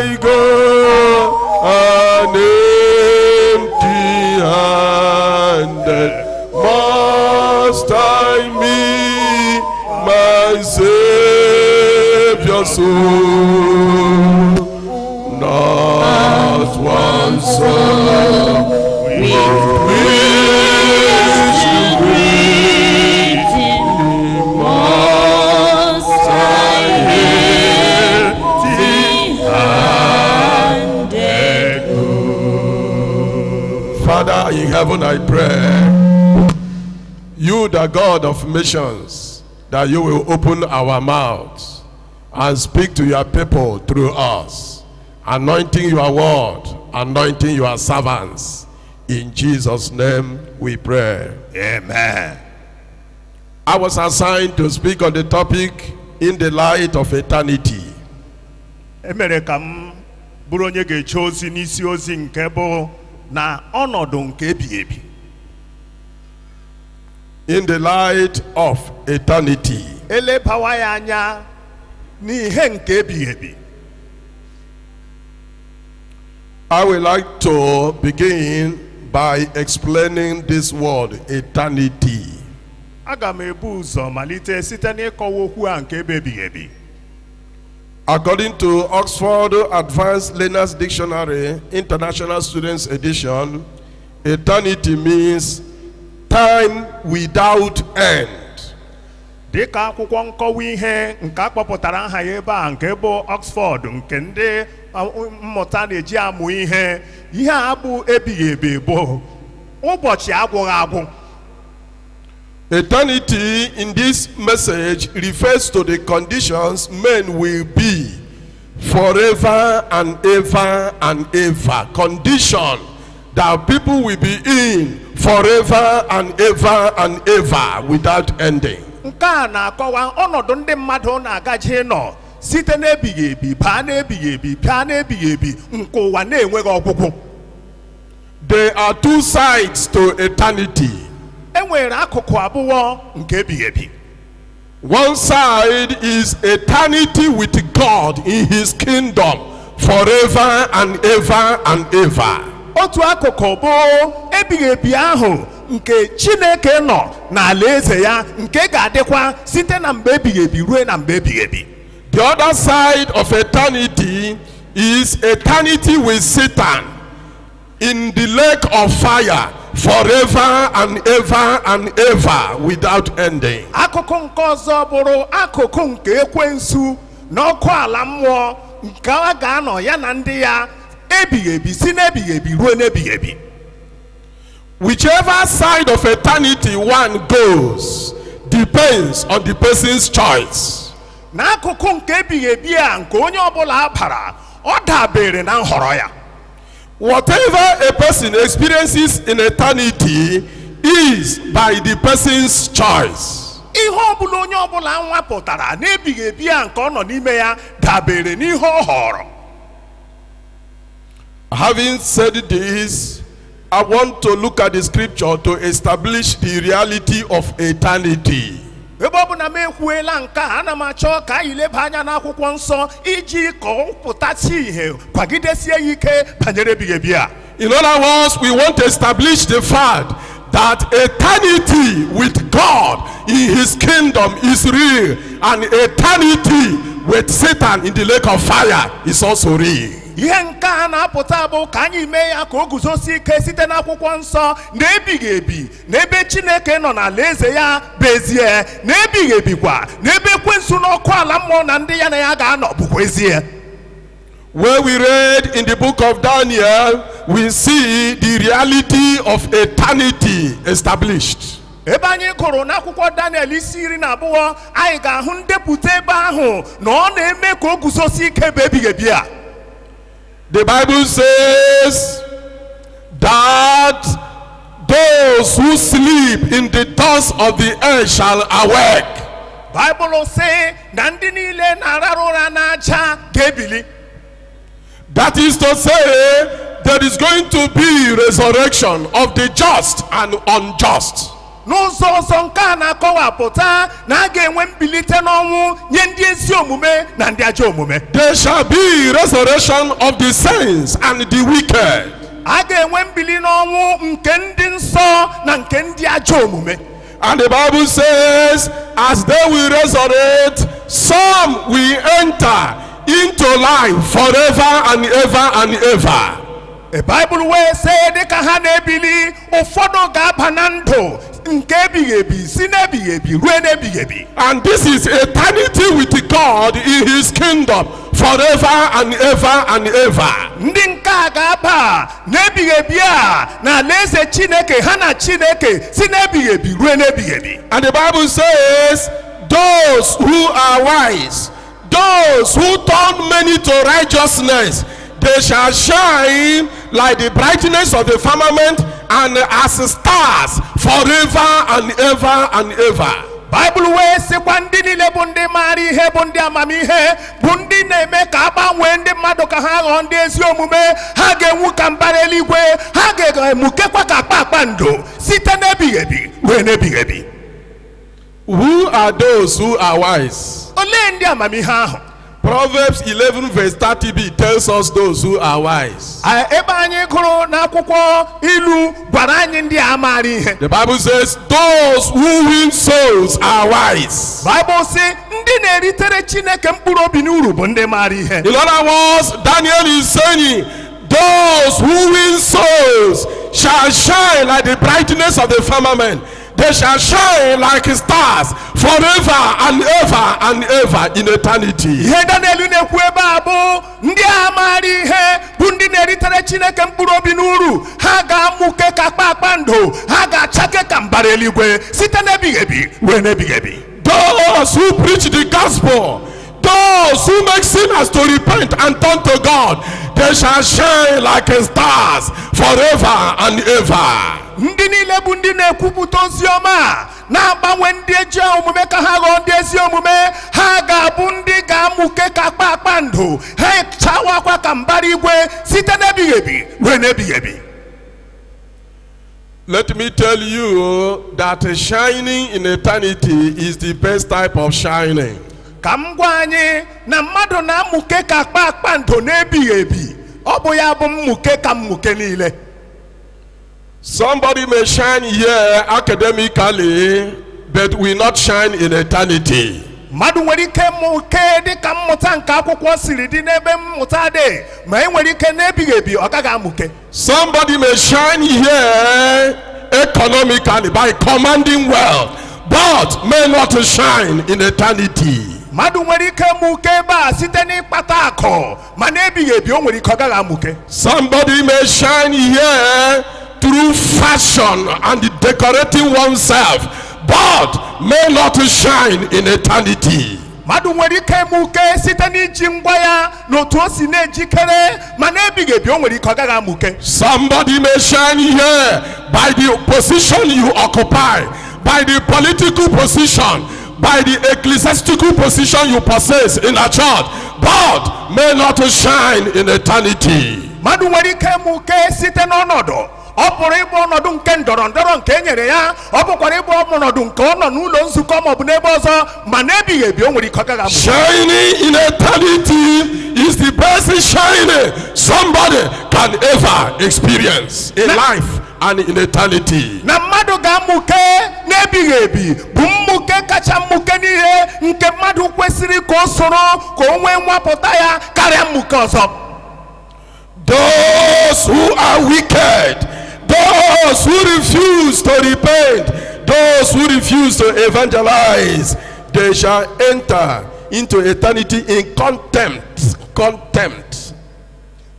I go an empty-handed? Must I meet my Savior soon? Not one soul will wish to greet him. Must I empty-handed go? Father in heaven, I pray, you, the God of missions, that you will open our mouths and speak to your people through us, anointing your word, anointing your servants. In Jesus' name we pray. Amen. I was assigned to speak on the topic, in the light of eternity. In the light of eternity. I would like to begin by explaining this word, eternity. According to Oxford Advanced Learners Dictionary, International Students Edition, eternity means time without end. Oxford eternity in this message refers to the conditions men will be forever and ever and ever. Condition that people will be in forever and ever without ending. There are two sides to eternity. One side is eternity with God in his kingdom forever and ever and ever. The other side of eternity is eternity with Satan in the lake of fire forever and ever without ending. Whichever side of eternity one goes depends on the person's choice. Whatever a person experiences in eternity is by the person's choice. Having said this, I want to look at the scripture to establish the reality of eternity. In other words, we want to establish the fact that eternity with God in his kingdom is real, and eternity with Satan in the lake of fire is also real. Where we read in the book of Daniel, we see the reality of eternity established. The Bible says that those who sleep in the dust of the earth shall awake. That is to say, there is going to be resurrection of the just and unjust. n'ụzọ ọzọ nke a na-akọwapụta na a ga-enwe mbilite n'ọnwụ nye ndị ezi omume na ndị ajọ omume. There shall be resurrection of the saints and the wicked. A ga-enwe mbili n'ọnwụ nke ndị nsọ na nke ndị ajọ omume. And the Bible says, as they will resurrect, some will enter into life forever and ever and ever. The Bible will say dịka ha na-ebili ụfọdụ ga-aba na ndụ nke ebighị ebi si n'ebighị ebi ruo n'ebighị ebi. And this is eternity with God in his kingdom forever and ever and ever. Ndị nke a ga-aba n'ebighị ebi a na alaeze Chineke ha na Chineke si n'ebighị ebi ruo n'ebighị ebi. And the Bible says, those who are wise, those who turn many to righteousness, they shall shine like the brightness of the firmament and as stars forever and ever and ever. Bible wee sịkwa ndị niile bụ ndị maara ihe bụ ndị amamihe bụ ndị na-eme ka agbanwee ndị mmadụ ka ha ghọọ ndị ezi omume, ha ga-enwu ka mbara eluigwe, ha ga-emukekwa ka kpakpando site n'ebighị ebi ruo n'ebighị ebi. Who are those who are wise? Olee ndị amamihe ahụ? Proverbs 11 verse 30b tells us those who are wise. Ebe anyị gụrụ n'akwụkwọ ilu gwara anyị ndị a maara ihe. The Bible says those who win souls are wise. Bible sị ndị na-eritere Chineke mkpụrụ obi n'uru bụ ndị maara ihe. In other words, Daniel is saying, those who win souls shall shine like the brightness of the firmament. They shall shine like stars forever and ever and ever in eternity. Ihe Daniel na-ekwu ebe a bụ ndị a maara ihe bụ ndị na-eritere Chineke mkpụrụ obi n'uru, ha ga-amụke ka kpakpando, ha ga-achake ka mbara eluigwe site n'ebighị ebi ruo n'ebighị ebi. Those who preach the gospel, those who make sinners to repent and turn to God, they shall shine like stars forever and ever. Ndị niile bụ ndị na-ekwupụta ozi ọma na-agbanwe ndị ezi omume ka ha ghọọ ndị ezi omume, ha ga-abụ ndị ga-amụke ka kpakpando, ha chawakwa ka mbara igwe site n'ebighị ebi ruo n'ebighị ebi. Let me tell you that shining in eternity is the best type of shining. Ka m gwa anyị na mmadụ na-amụke ka kpakpando n'ebighị ebi, ọ bụ ya bụ mmụke ka mmụke niile. Somebody may shine here academically, but will not shine in eternity. Mmadụ nwere ike mmụke dịka mmụta nke akwụkwọ siri dị n'ebe mmụta dị, ma e nwere ike n'ebighị ebi ọ gaghị amụke. Somebody may shine here economically by commanding wealth, but may not shine in eternity. Mmadụ nwere ike mmụke ebe a site n'ịkpata akụ, ma n'ebighị ebi o nwere ike ọ gaghị amụke. Somebody may shine here through fashion and decorating oneself, but may not shine in eternity. Mmadụ nwere ike mmụke site n'iji ngwa ya n'otu o si na-ejikere, ma n'ebighị ebi o nwere ike ọ gaghị amụke. Somebody may shine here by the position you occupy, by the political position, by the ecclesiastical position you possess in a church, but may not shine in eternity. Mmadụ nwere ike mmụke site n'ọnọdụ, ọ pụrụ ịbụ ọnọdụ nke ndọrọ ndọrọ nke e nyere ya, ọ bụkwara ịbụ ọnọdụ nke ọ nọ n'ụlọ nzukọ ma ọ bụ n'ebe ọzọ, ma n'ebighị ebi o nwere ike ọ gaghị amụke. Shining in eternity is the best shining somebody can ever experience in life and in eternity. Na mmadụ ga-amụke n'ebighị ebi bụ mmụke kacha mmụke n'ihe nke mmadụ kwesịrị ka o soro ka o nwee nwapụta ya karịa mmụke ọzọ. Those who are wicked, those who refuse to repent, those who refuse to evangelize, they shall enter into eternity in contempt. Contempt.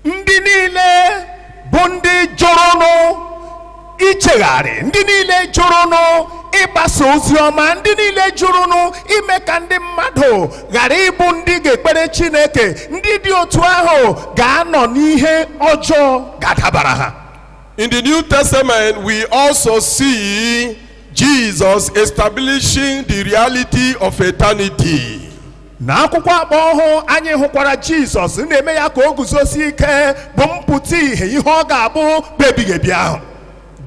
Ndị niile bụ ndị jụrụnụ ichegharị, ndị niile jụrụnụ ịgbasa ozi ọma, ndị niile jụrụnụ ime ka ndị mmadụ ghara ịbụ ndị ga-ekpere Chineke, ndị dị otu ahụ ga-anọ n'ihe ọjọọ ga-adabara ha. In the New Testament, we also see Jesus establishing the reality of eternity. N'akwụkwọ akpọ ọhụụ anyị hụkwara Jizọs na-eme ya ka o guzosi ike bụ mpụta ihe ọ ga-abụ bụ ebighị ebi ahụ.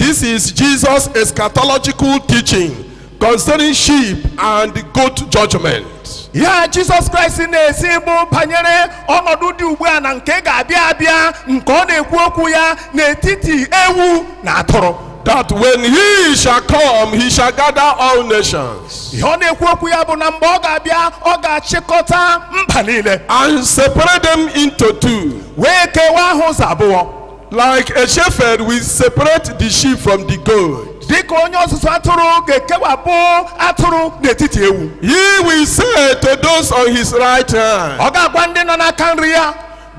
This is Jesus' eschatological teaching concerning sheep and goat judgment. Ya Jesus Christ na-esi bụ banyere ọnọdụ dị ugbu a na nke ga-abịa abịa nke ọ na-ekwu okwu ya n'etiti ewu na atụrụ. That when he shall come, he shall gather all nations. Ihe ọ na-ekwu okwu ya bụ na mgbe ọ ga-abịa ọ ga-achịkọta mba niile And separate them into two. wee kewaa ha ụzọ abụọ. Like a shepherd will separate the sheep from the goat. Dịka onye ọzụzụ atụrụ ga-ekewapụ atụrụ n'etiti ewu. He will say to those on his right hand, Ọ ga-agwa ndị nọ n'aka nri ya,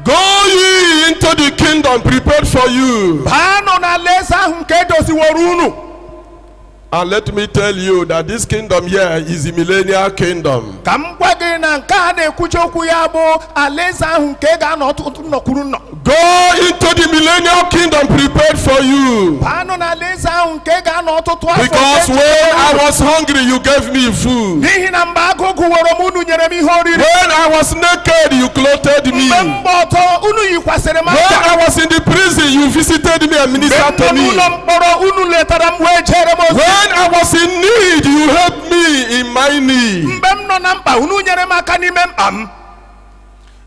go ye into the kingdom prepared for you. baanụ n'alaeze ahụ nke edoziworo unu. And let me tell you that this kingdom here is the millennial kingdom. Ka m gwa gị na nke a na-ekwuchi okwu ya bụ alaeze ahụ nke ga-anọ ọtụtụ nnọkwuru nnọ. Go into the millennial kingdom prepared for you. Baanụ n'alaeze ahụ nke ga-anọ ọtụtụ afọ. Because when I was hungry, you gave me food. N'ihi na mgbe agụụ gụworo m unu nyere m ihe oriri. When I was naked, you clothed me. Mgbe m gba ọtọ unu yikwasịrị m When akwa. I was in the prison, you visited me and Mgbe ministered m to nọ me. n'ụlọ mkpọrọ unu letara m wee jere m ozi. When I was in need, you helped me in my need. Mgbe m nọ na mkpa unu nyere m aka n'ime mkpa m.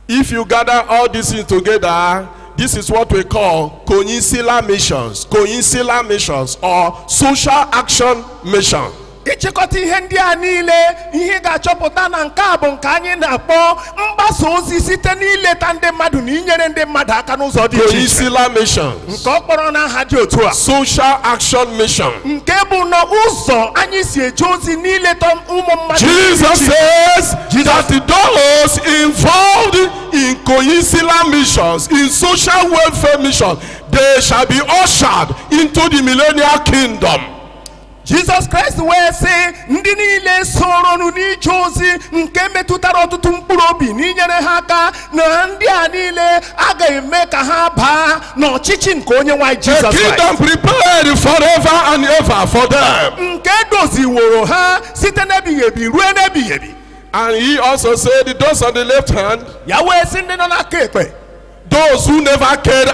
If you gather all these things together, this is what we call coincidental missions. Coincidental missions or social action mission. Ịchịkọta ihe ndị a niile, ihe ga-achọpụta na nke a bụ nke anyị na-akpọ mgbasa ozi site n'ileta ndị mmadụ na inyere ndị mmadụ aka n'ụzọ dị iche iche. Coincidental missions. Nke ọ kpọrọ n'aha dị otu a. Social action mission. Nke bụ na ụzọ anyị si eje ozi n'ileta ụmụ mmadụ. Jesus says that those involved in coincidental missions, in social welfare missions, they shall be ushered into the millennial kingdom. Jesus Christ wee sị ndị niile soronu n'ije ozi nke metụtara ọtụtụ mkpụrụ obi n'inyere ha aka na ndị a niile a ga-eme ka ha baa n'ọchịchị nke onye nwanyị Jesus The Christ. kingdom prepared forever and ever for them. Nke doziworo ha site n'ebighị ebi ruo n'ebighị ebi. And he also said, those on the left hand, Ya wee sị ndị nọ n'aka ekpe, those who never cared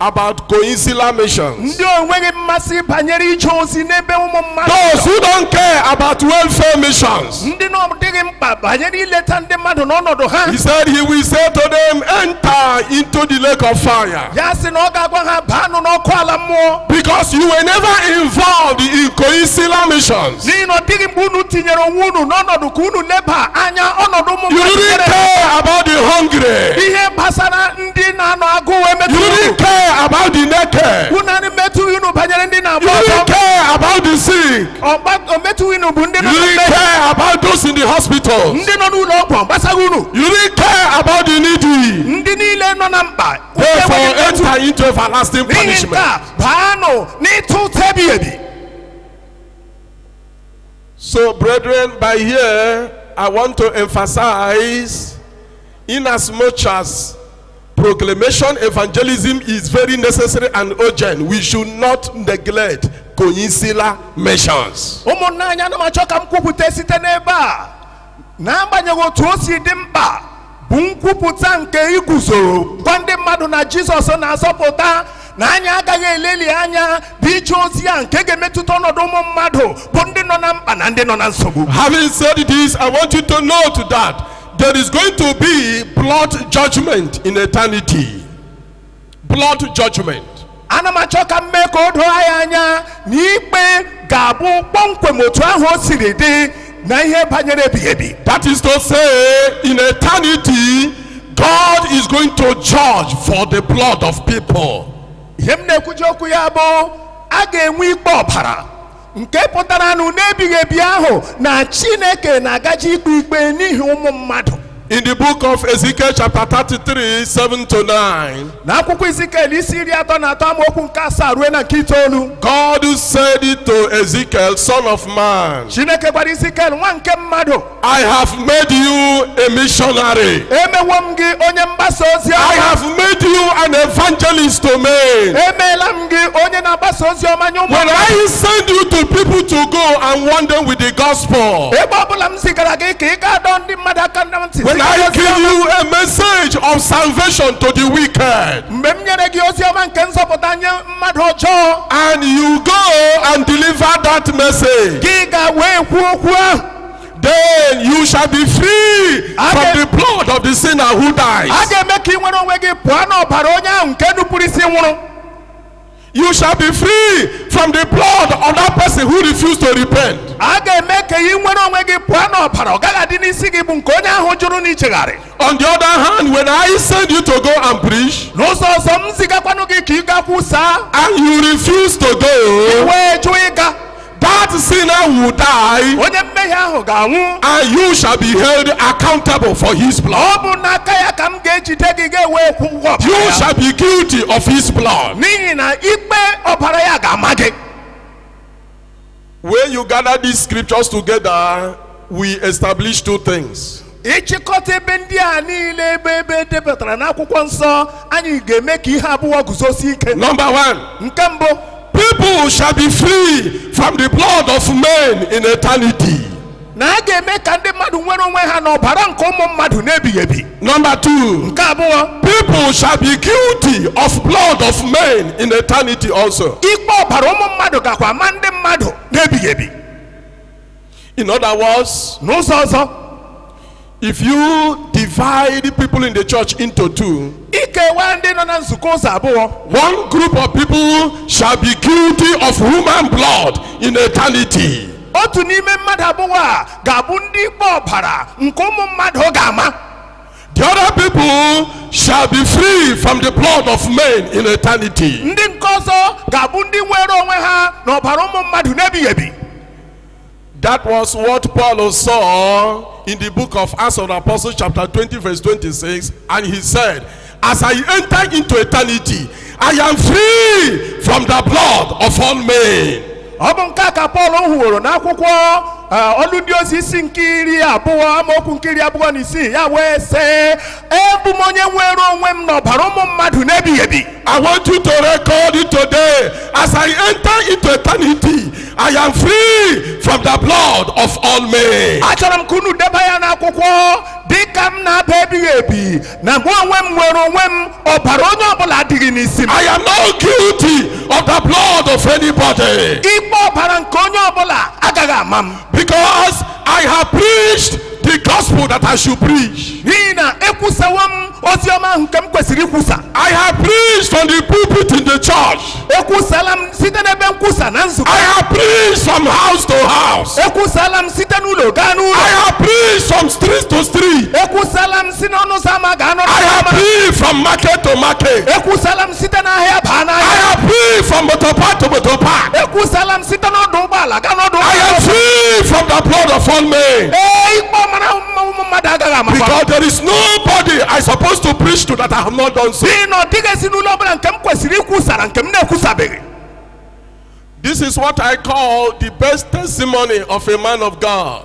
about coincidental missions, ndị onweghị mmasị banyere ije ozi n'ebe ụmụ mmadụ those nọ. who don't care about welfare missions. Ndị na ọ dịghị mkpa banyere ileta ndị mmadụ n'ọnọdụ ha. He said he will say to them, enter into the lake of fire. Ya sị na ọ ga-agwa ha baanụ n'ọkụ ala mmụọ. Because you were never involved in coincidental missions. N'ihi na ọ dịghị mgbe unu tinyere onwe unu n'ọnọdụ ka unu leba anya ọnọdụ ụmụ You mmadụ didn't nyere. care about the hungry. Ihe gbasara ndị na-anọ agụụ You emetụ unu. didn't care about the naked. Unu adị metụ unu banyere ndị You na-agba didn't ọtọ. care about the sick. O metụ unu bụ ndị You nọ didn't n'ime. care about those in the hospitals. Ndị nọ n'ụlọ ọgwụ gbasaghị unu. You didn't care about the needy. Ndị niile nọ na mkpa. Therefore, enweghị mmetụ. enter into everlasting N'ihi nke punishment. a baanụ n'ịtụ ụta ebighị ebi. So, brethren, by here, I want to emphasize, in as much as proclamation evangelism is very necessary and urgent, we should not neglect coincidental missions. Ụmụnna anyị ana m achọ ka m kwupụta site n'ebe a n'agbanyeghị otu o si dị mkpa bụ nkwupụta nke iguzoro gwa ndị mmadụ na Jizọs na-azọpụta na anyị agaghị eleli anya bụ ije ozi a nke ga-emetụta ọnọdụ ụmụ mmadụ bụ ndị nọ na mkpa na ndị nọ na nsogbu. Having said this, I want you to note that there is going to be blood judgment in eternity. Blood judgment. Ana m achọ ka m mee ka o doo anyị anya na ikpe ga-abụ kpọmkwem otu ahụ o siri dị na ihe banyere ebighị ebi. That is to say, in eternity, God is going to judge for the blood of people. Ihe m na-ekwuji okwu ya bụ a ga-enwe ikpe ọbara nke pụtara na n'ebighị ebi ahụ na Chineke na-agaji ikpe n'ihi ụmụ mmadụ. In the book of Ezekiel chapter 33, 7 to 9, N'akwụkwọ Ezikiel isi 33 amaokwu nke 7 ruo na nke 9, God said it to Ezekiel, son of man, Chineke gwara Ezikiel nwa nke mmadụ, I have made you a missionary. emewo m gị onye mgbasa ozi I ọma. have made you an evangelist to men. Emeela m gị onye na-agbasa ozi ọma nye ụmụ When mmadụ. I send you to people to go and warn them with the gospel, Ebe ọbụla m zigara gị ka ị ga-adọ ndị mmadụ aka na ntị. when when I give you a message of salvation to the wicked, and you go and deliver that message, then you shall be free from the blood of the sinner who dies. You shall be free from the blood of that person who refused to repent. On the other hand, when I send you to go and preach, and you refuse to go, that sinner will die, and you shall be held accountable for his blood. You shall be guilty of his blood. When you gather these scriptures together, we establish two things. Number one, people shall be free from the blood of men in eternity. Number two, people shall be guilty of blood of men in eternity also. In other words, if you divide people in the church into two, one group of people shall be guilty of human blood in eternity. The other people shall be free from the blood of men in eternity. That was what Paul saw in the book of Acts of the Apostles chapter 20 verse 26, and he said, as I enter into eternity, I am free from the blood of all men. I want you to record it today. As I enter into eternity, I am free from the blood of all men. I am not guilty of the blood of anybody, because I have preached the gospel that I should preach. I have preached from the pulpit in the church. I have preached from house to house. I have preached from street to street. I have preached from market to market. I have preached from motor park to motor park. I am free from the blood of all men. Because there is nobody I supposed to preach to that I have not done so. This is what I call the best testimony of a man of God.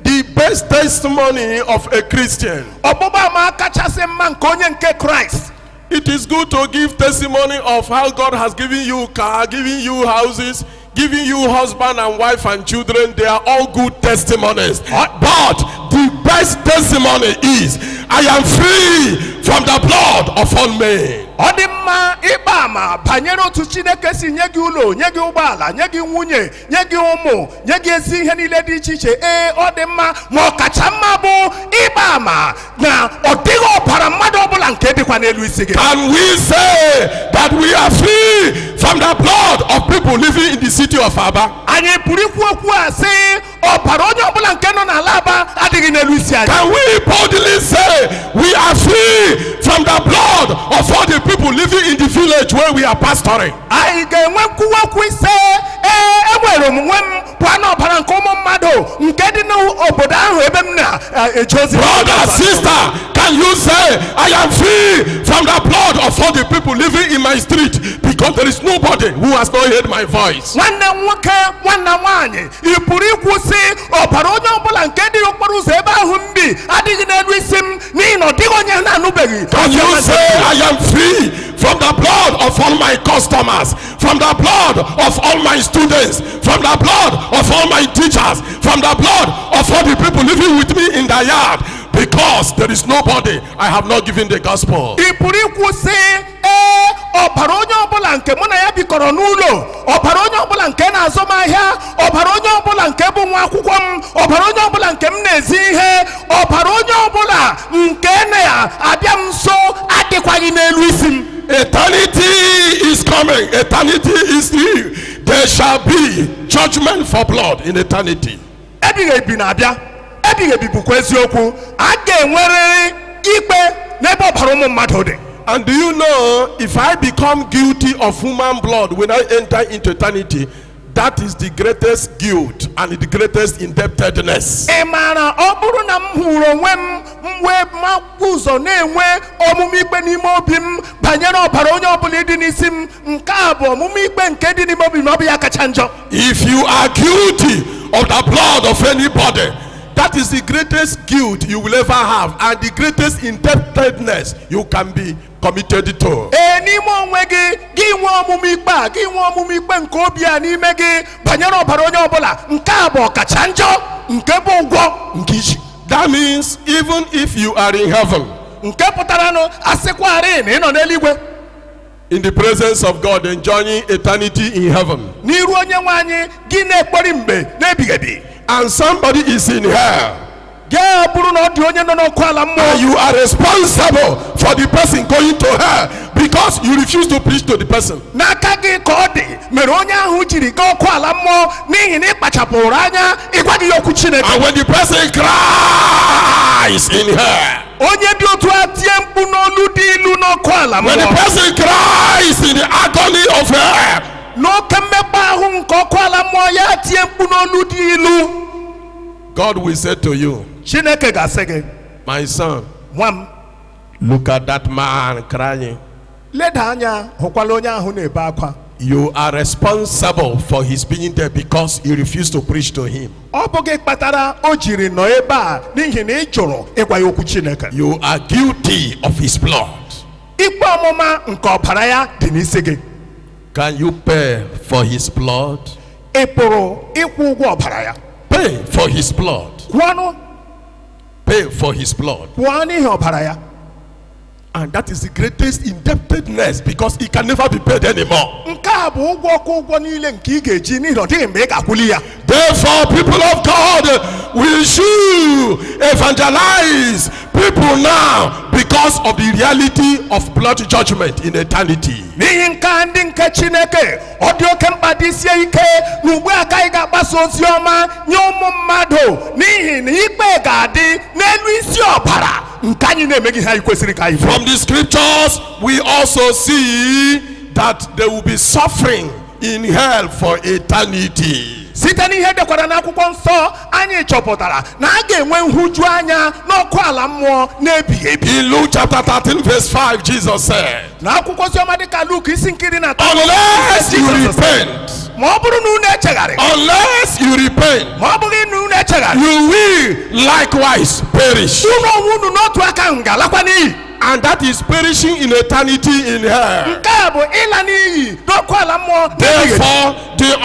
The best testimony of a Christian. It is good to give testimony of how God has given you car, giving you houses, giving you husband and wife and children. They are all good testimonies. But the best testimony is, I am free from the blood of all men. Can we say that we are free from the blood of people living in the city of Aba? Can we boldly say we are free from the blood of all the people living in the village where we are pastoring? Brother, sister, can can you say, I am free from the blood of all the people living in my street, because there is nobody who has not heard my voice? Can you say, I am free from the blood of all my customers, from the blood of all my students, from the blood of all my teachers, from the blood of all the people living with me in the yard? Because there is nobody I have not given the gospel. Eternity is coming. Eternity is here. There shall be judgment for blood in eternity. And do you know, if I become guilty of human blood when I enter into eternity, that is the greatest guilt and the greatest indebtedness. If you are guilty of the blood of anybody, that is the greatest guilt you will ever have, and the greatest indebtedness you can be committed to. That means even if you are in heaven, in the presence of God, enjoying eternity in heaven, and somebody is in hell, and you are responsible for the person going to hell because you refuse to preach to the person. And when the person cries in hell, when the person cries in the agony of hell, God will say to you, my son, look at that man crying. You are responsible for his being there because you refused to preach to him. You are guilty of his blood. Can you pay for his blood? Pay for his blood. Pay for his blood. And that is the greatest indebtedness, because it can never be paid anymore. Therefore, people of God, we should evangelize people now because of the reality of blood judgment in eternity. From the scriptures, we also see that there will be suffering in hell for eternity. In Luke chapter 13 verse 5, Jesus said, unless you repent, you will likewise perish. And that is perishing in eternity in hell. Therefore, the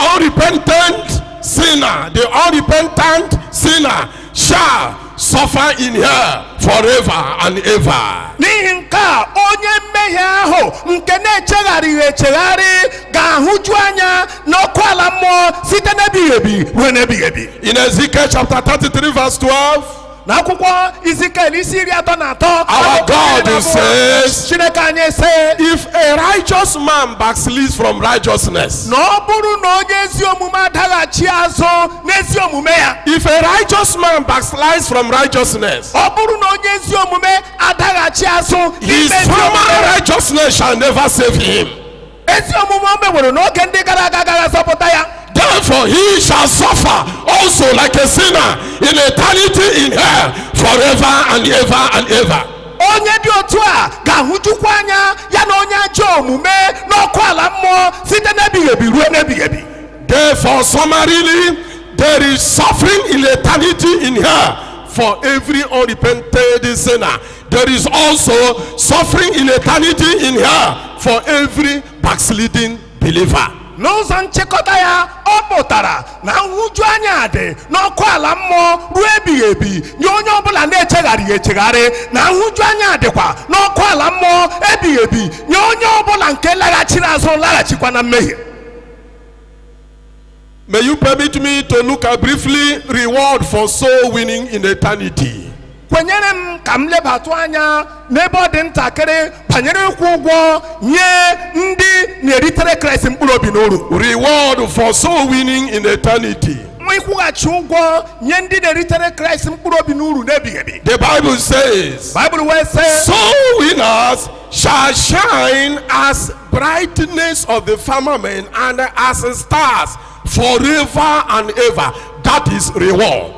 unrepentant sinner shall suffer in hell forever and ever. In Ezekiel chapter 33 verse 12, our God says, if a righteous man backslides from righteousness, if a righteous man backslides from righteousness, his former righteousness shall never save him. Therefore he shall suffer also like a sinner in eternity in hell forever and ever and ever. onye dị otu a ga-ahụjukwa anya ya na onye ajọ omume n'ọkụ ala mmụọ site n'ebighị ebi ruo n'ebighị ebi. Therefore, summarily, there is suffering in eternity in here for every unrepented sinner. There is also suffering in eternity in here for every backsliding believer. N'ụzọ nchịkọta ya, ọ pụtara na nhụju anya dị n'ọkụ ala mmụọ ruo ebighị ebi nye onye ọbụla na-echegharị echegharị, na nhụju anya dịkwa n'ọkụ ala mmụọ ebighị ebi nye onye ọbụla nke laghachiri azụ laghachikwa na mmehie. May you permit me to look at briefly reward for soul winning in eternity. Kwenyere m ka m lebatu anya n'ebe ọ dị ntakịrị banyere ịkwụ ụgwọ nye ndị na-eritere Kraịst mkpụrụ obi n'uru. Reward for soul winning in eternity. Ịkwụghachi ụgwọ nye ndị na-eritere Kraịst mkpụrụ obi n'uru n'ebighị ebi. The Bible says, Bible wee sị, soul winners shall shine as brightness of the firmament and as stars forever and ever. That is reward.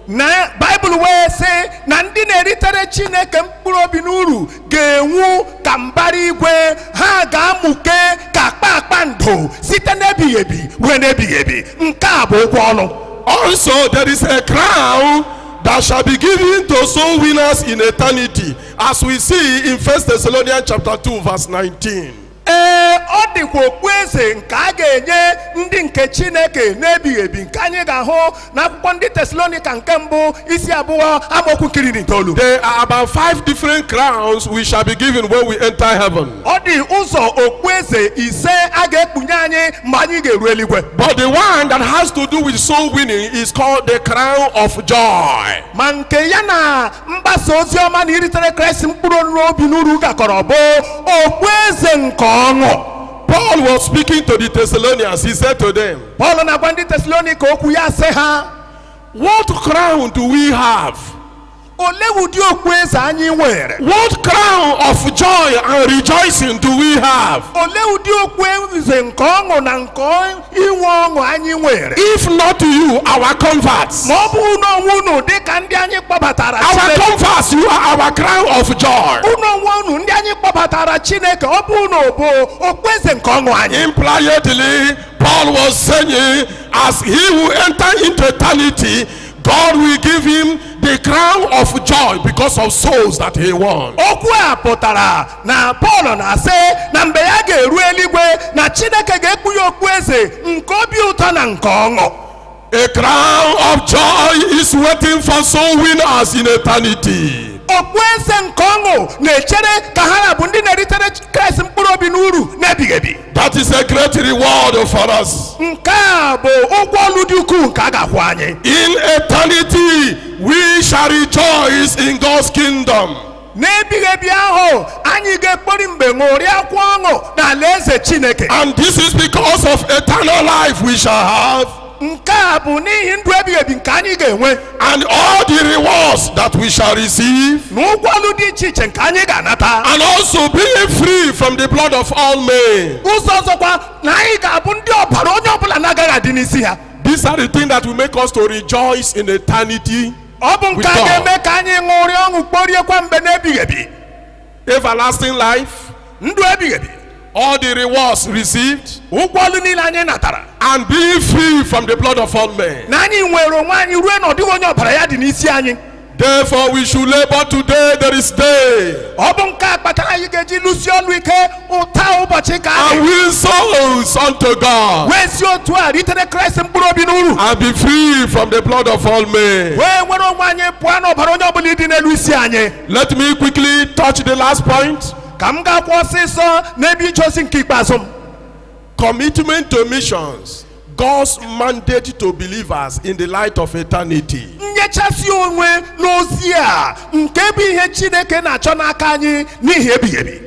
Na Bible wee sị na ndị na-eritere Chineke mkpụrụ obi n'uru ga-enwu ka mbara igwe, ha ga-amụke ka kpakpando site n'ebighị ebi ruo n'ebighị ebi. Nke a bụ ụgwọ ọnụ. Also, there is a crown that shall be given to soul winners in eternity, as we see in 1 Thessalonians chapter 2 verse 19. Ọ dịkwa okpueze nke a ga-enye ndị nke Chineke n'ebighị ebi nke anyị ga-ahụ n'akwụkwọ ndị Tesalonika nke mbụ isi abụọ amaokwu nkiri n'itoolu. There are about 5 different crowns we shall be given when we enter heaven. Ọ dị ụzọ okpueze ise a ga-ekpunye anyị mgbe anyị ga-eru eluigwe. But the one that has to do with soul winning is called the crown of joy. Ma nke ya na mgbasa ozi ọma na iritere Kraịst mkpụrụ obi n'uru gakọrọ bụ okpueze nke ọṅụ. Paul was speaking to the Thessalonians. He said to them, Paul na-agwa ndị Tesalonika okwu ya sị ha, what crown do we have? Olee ụdị okpueze anyị nwere? What crown of joy and rejoicing do we have? Olee ụdị okpueze nke ọṅụ na nke inwe ọṅụ anyị nwere? If not to you, our converts. Ma ọ bụ n'onwe unu dị ka ndị anyị kpọbatara Our Chineke. converts, you are our crown of joy. Unu onwe unu ndị anyị kpọbatara Chineke, ọ bụ unu bụ okpueze nke ọṅụ anyị. Impliedly, Paul was saying, as he will enter into eternity, God will give him the crown of joy because of souls that he won. Okwu a pụtara na Paul na-asị na mgbe ya ga-eru eluigwe na Chineke ga-ekpu ya okpueze nke obi ụtọ na nke ọṅụ. A crown of joy is waiting for soul winners in eternity. Okpueze nke ọṅụ na-echere ka ha bụ ndị na-eritere Kraịst mkpụrụ obi n'uru n'ebighị ebi. That is a great reward for us. Nke a bụ ụgwọ ọlụ dị ukwuu nke a ga-akwụ anyị. In eternity, we shall rejoice in God's kingdom. N'ebighị ebi ahụ anyị ga-ekpori mgbe ṅụrịakwa ọṅụ n'ala eze Chineke. And this is because of eternal life we shall have. Nke a bụ n'ihi ndụ ebighị ebi nke anyị ga-enwe. And all the rewards that we shall receive. N'ụgwọ ọlụ dị iche iche nke anyị ga-anata. And also being free from the blood of all men. Ụzọ ọzọkwa na anyị ga-abụ ndị ọbara onye ọbụla na-agaghị adị n'isi ha. These are the things that will make us to rejoice in eternity. Ọ bụ nke a ga-eme ka anyị ṅụrịa ọṅụ kporiekwa mgbe n'ebighị ebi. Everlasting life. Ndụ ebighị ebi. All the rewards received. Ụgwọ ọlụ niile anyị natara. And being free from the blood of all men. Na anyị nwere onwe anyị ruo na ọ dịghị onye ọbara ya dị n'isi anyị. Therefore we should labor today, there is day. Ọ bụ nke a kpatara anyị ga-eji lụsie ọlụ ike ụta ụbọchị ka And anyị. win souls unto God. Wee si otu a ritere Kraịst mkpụrụ obi n'uru. And be free from the blood of all men. Wee nwere onwe anyị pụọ n'ọbara onye ọbụla dị n'elu isi anyị. Let me quickly touch the last point. Ka m ga-akwụ ọsịsọ n'ebe ije ozi nke ikpeazụ m. Commitment to missions. God's mandate to believers in the light of eternity. Nyechasị onwe n'ozi a nke bụ ihe Chineke na-achọ n'aka anyị n'ihi ebighị ebi.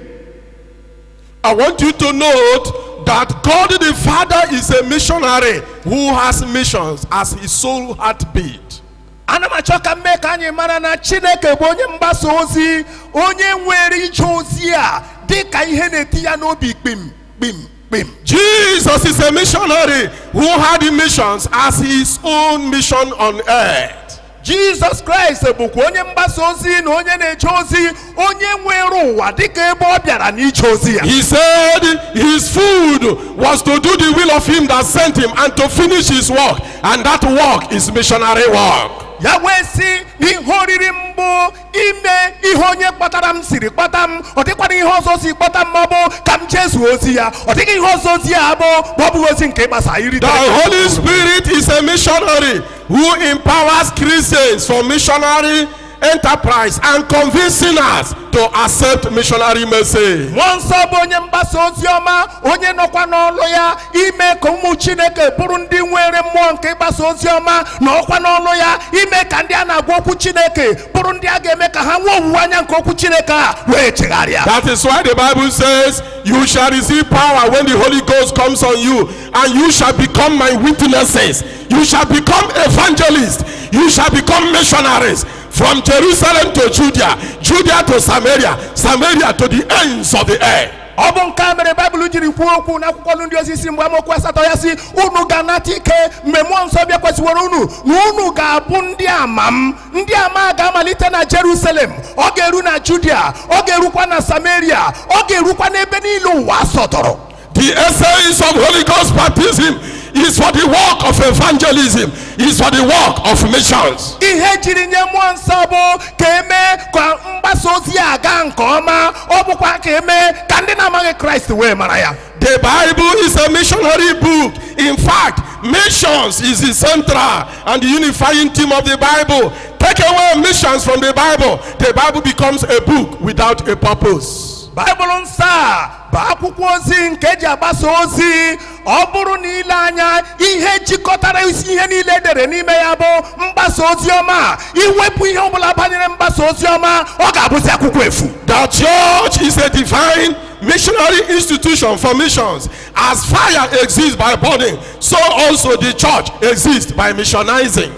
I want you to note that God the Father is a missionary who has missions as his soul heartbeat. Ana m achọ ka m mee ka anyị mara na Chineke bụ onye mgbasa ozi, onye nwere ije ozi a dị ka ihe na-eti ya n'obi kpim kpim kpim. Jesus is a missionary who had missions as his own mission on earth. Jesus Christ bụkwa onye mgbasa ozi na onye na-eje ozi, onye nwere ụwa dịka ebe ọ bịara n'ije ozi ya. He said his food was to do the will of him that sent him and to finish his work, and that work is missionary work. Ya wee sị n'ihe oriri mbụ ime ihe onye kpatara m siri kpata m, ọ dịkwana ihe ọzọ si kpata m ma bụ ka m jezuo ozi ya, ọ dịghị ihe ọzọ ozi ya bụ ma ọ bụghị ozi nke ịgbasa iri. The Holy Spirit is a missionary who empowers Christians for missionary enterprise and convincing us to accept missionary message. Mmụọ nsọ bụ onye mgbasa ozi ọma, onye nọkwa n'ọlụ ya ime ka ụmụ Chineke bụrụ ndị nwere mmụọ nke ịgbasa ozi ọma, na ọkwa n'ọlụ ya ime ka ndị a na-agwa okwu Chineke bụrụ ndị a ga-eme ka ha nwee owuwe anya nke okwu Chineke a wee chegharịa. That is why the Bible says, you shall receive power when the Holy Ghost comes on you, and you shall become my witnesses. You shall become evangelists. You shall become missionaries. From Jerusalem to Judea, Judea to Samaria, Samaria to the ends of the earth. Ọ bụ nke a mere Baịbụl jiri kwuo okwu n'akwụkwọ ndị osisi mgbe amaokwu 8 ya sị, unu ga-anata ike mgbe mmụọ nsọ bịakwasịworo unu, na unu ga-abụ ndị ama m. Ndị ama ga-amalite na Jerusalem, ọ ga-eru na Judea, ọ ga-erukwa na Samaria, ọ ga-erukwa n'ebe niile ụwa sọtọrọ. The essence of Holy Ghost baptism is for the work of evangelism, is for the work of missions. Ihe jiri nye mmụọ nsọ bụ ka eme ka mgbasa ozi a gaa nke ọma, ọ bụkwa ka eme ka ndị na-amaghị Kraịst wee mara ya. The Bible is a missionary book. In fact, missions is the central and the unifying theme of the Bible. Take away missions from the Bible becomes a book without a purpose. Baịbụl nsọ a bụ akwụkwọ ozi nke eji agbasa ozi. Ọ bụrụ na ile anya ihe jikọtara isi ihe niile edere n'ime ya bụ mgbasa ozi ọma, iwepụ ihe ọbụla banyere mgbasa ozi ọma, ọ ga-abụzi akwụkwọ efu. The church is a divine missionary institution for missions. As fire exists by burning, so also the church exists by missionizing.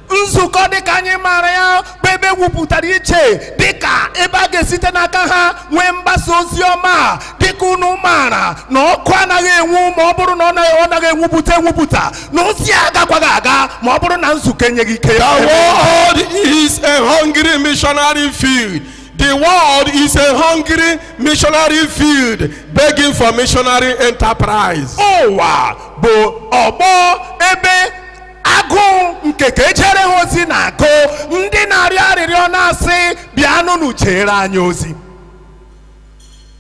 Nzukọ dịka anyị maara ya bụ ebe wupụtara iche dịka ebe a ga-esite n'aka ha nwee mgbasa ozi ọma, dịka unu maara na ọkụ anaghị enwu ma ọ bụrụ na ọ naghị enwupụta, na ozi agakwaghị aga ma ọ bụrụ na nzukọ enyeghị ike. The world is a hungry missionary field. The world is a hungry missionary field begging for missionary enterprise. Ụwa bụ ọgbọ ebe agụ nke ka ejere ha ozi na-agụ, ndị na-arịọ arịrịọ na-asị bịanụ nụ jere anyị ozi.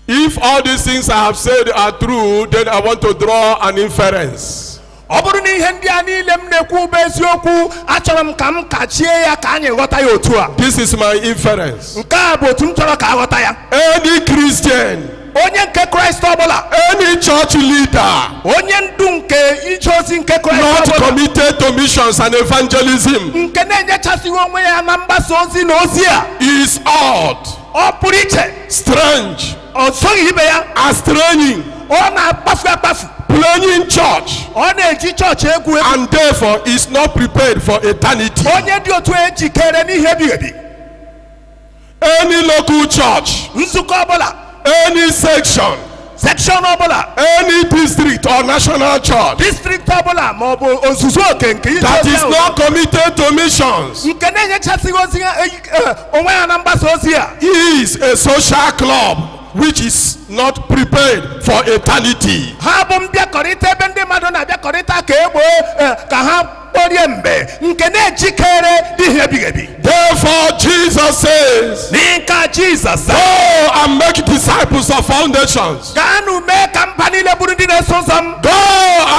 If all these things I have said are true, then I want to draw an inference. Ọ bụrụ na ihe ndị a niile m na-ekwu bụ eziokwu, achọrọ m ka m kachie ya ka anyị ghọta ya otu a. This is my inference. Nke a bụ otu m chọrọ ka aghọta ya. Any Christian, onye nke Kraịst ọbụla, any church leader, onye ndu nke ije ozi nke Kraịst not ọbụla, committed to missions and evangelism, nke na-enyechasịghị onwe ya na mgbasa ozi na ozi a, is odd, ọ pụrụ iche, strange, ọ soghị ibe ya, estranging, ọ na-akpafu akpafu, playing church, ọ na-eji chọọchị egwu egwu, and therefore is not prepared for eternity. onye dị otu ejikere n'ihe ebighị ebi. Any local church, Nzukọ ọbụla, any section, ọbụla, any district or national church district ọbụla ma ọ bụ ozuzu oke nke ije that ozi is ahụ, not committed to missions nke na-enyechasịghị ozi onwe ya na mgbasa ozi a, is a social club which is not prepared for eternity. ha bụ mbịakọrịta ebe ndị mmadụ na-abịakọrịta ka egboo ka ha kporie mgbe nke na-ejikere n'ihe ebighị ebi. Therefore Jesus says, n'ịka Jizọs, go and make disciples of all nations. gaanụ mee ka mba niile bụrụ ndị na-eso ụzọ m. Go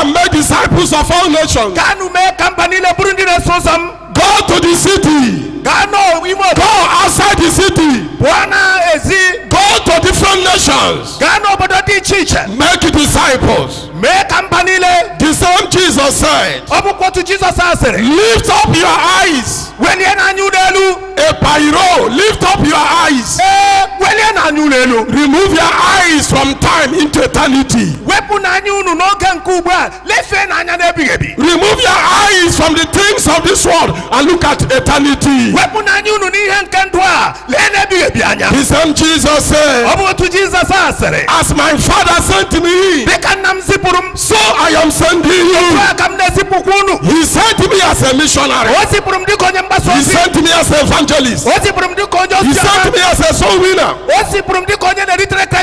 and make disciples of all nations. gaanụ mee ka mba niile bụrụ ndị na-eso ụzọ m. Go to the city. gaanụ ime Go obodo, outside the city. pụọ na ezi, Go to different nations. gaanụ obodo dị iche iche, Make disciples. mee ka mba niile. The same Jesus said, Ọ bụkwa otu Jizọs asịrị, lift up your eyes. welie n'anya unu elu, Epairo, lift up your eyes. welie n'anya unu elu, Remove your eyes from time into eternity. wepụ n'anya unu n'oge nke ugbu a, lefee n'anya n'ebighị ebi. Remove your eyes from the things of this world and look at eternity. The same Jesus said, as my Father sent me, so I am sending you. He sent me as a missionary. He sent me as an evangelist. He sent me as a soul winner.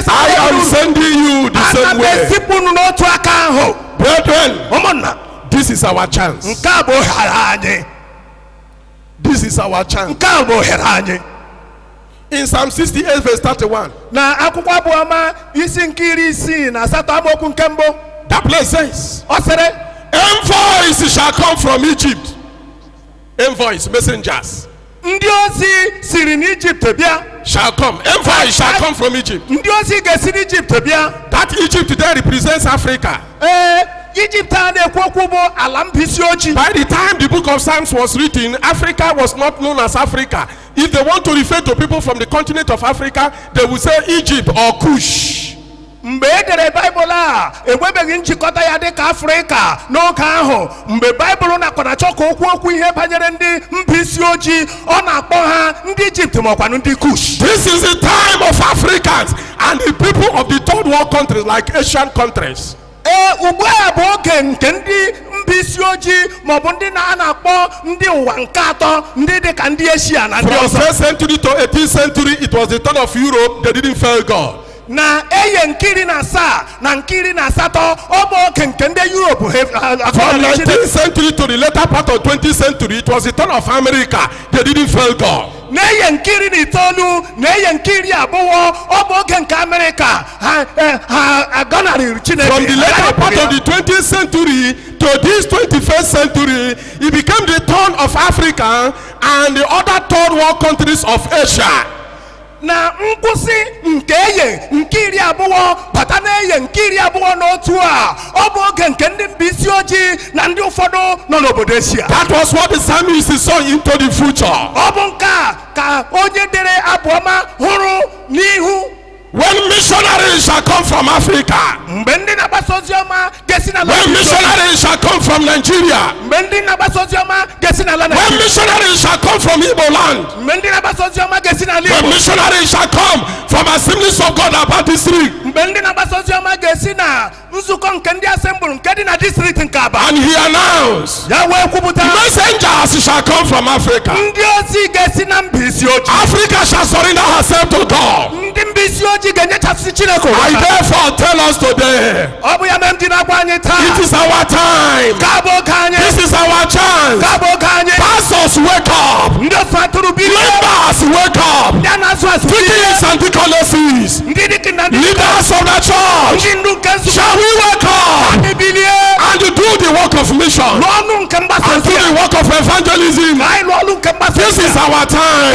I am sending you the same way. Brethren, this is our chance. This is our chance. In Psalm 68 verse 31, that place says, envoys shall come from Egypt. Envoys, messengers shall come. Envoys shall come from Egypt. That Egypt today represents Africa. By the time the book of Psalms was written, Africa was not known as Africa. If they want to refer to people from the continent of Africa, they will say Egypt or Kush. Mgbe edere Bible a enwebeghị njikọta ya dịka Africa n'oge ahụ, mgbe Bible na-akwana chọka okwu ihe banyere ndị mbisi ojii, ọ na-akpọ ha ndị Egypt maọkwanụ ndị Kush. This is the time of Africans and the people of the third world countries like Asian countries. Ugbu a bụ oge nke ndị mbisi ojii maọbụ ndị na-akpọ ndị ụwa nke atọ, ndị dịka ndị Asia na ndị ọzọ. From 1st century to 18th century, it was the turn of Europe. They didn't fail God. Na nkiri na asaa na nkiri na asatọ ọ bụ oke nke ndị Europe. From 19th century to the later part of 20th century, it was the turn of America. They didn't fail God. Na nkiri na itoolu na nkiri abụọ ọ bụ oge nke America ha agọnarịrị Chineke. From the later part of the 20th century to this 21st century, it became the turn of Africa and the other third world countries of Asia. Na nkwụsị nke nkiri abụọ bata na nkiri abụọ n'otu a, ọ bụ oge nke ndị mbisi ojii na ndị ụfọdụ nọ n'obodo Asia. That was what the psalmist saw into the future. Ọ bụ nke a ka onye dere abụọma hụrụ n'ihu. When missionaries shall come from Africa, when missionaries shall come from Nigeria, when missionaries shall come from Igbo land, when missionaries shall come from Assemblies of God about district, and he announced, messengers shall come from Africa. Africa shall surrender herself to God. I therefore tell us today, it is our time. This is our chance. Pastors, wake up. Members, wake up. Deacons and deaconesses, leaders of the church, shall we wake up and do the work of mission and do the work of evangelism? This is our time.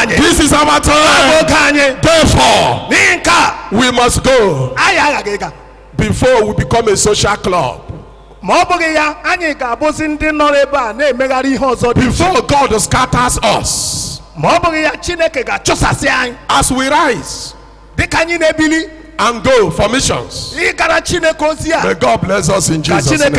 This is our time. Therefore, we must go before we become a social club. Before God scatters us, as we rise and go for missions, may God bless us in Jesus' name.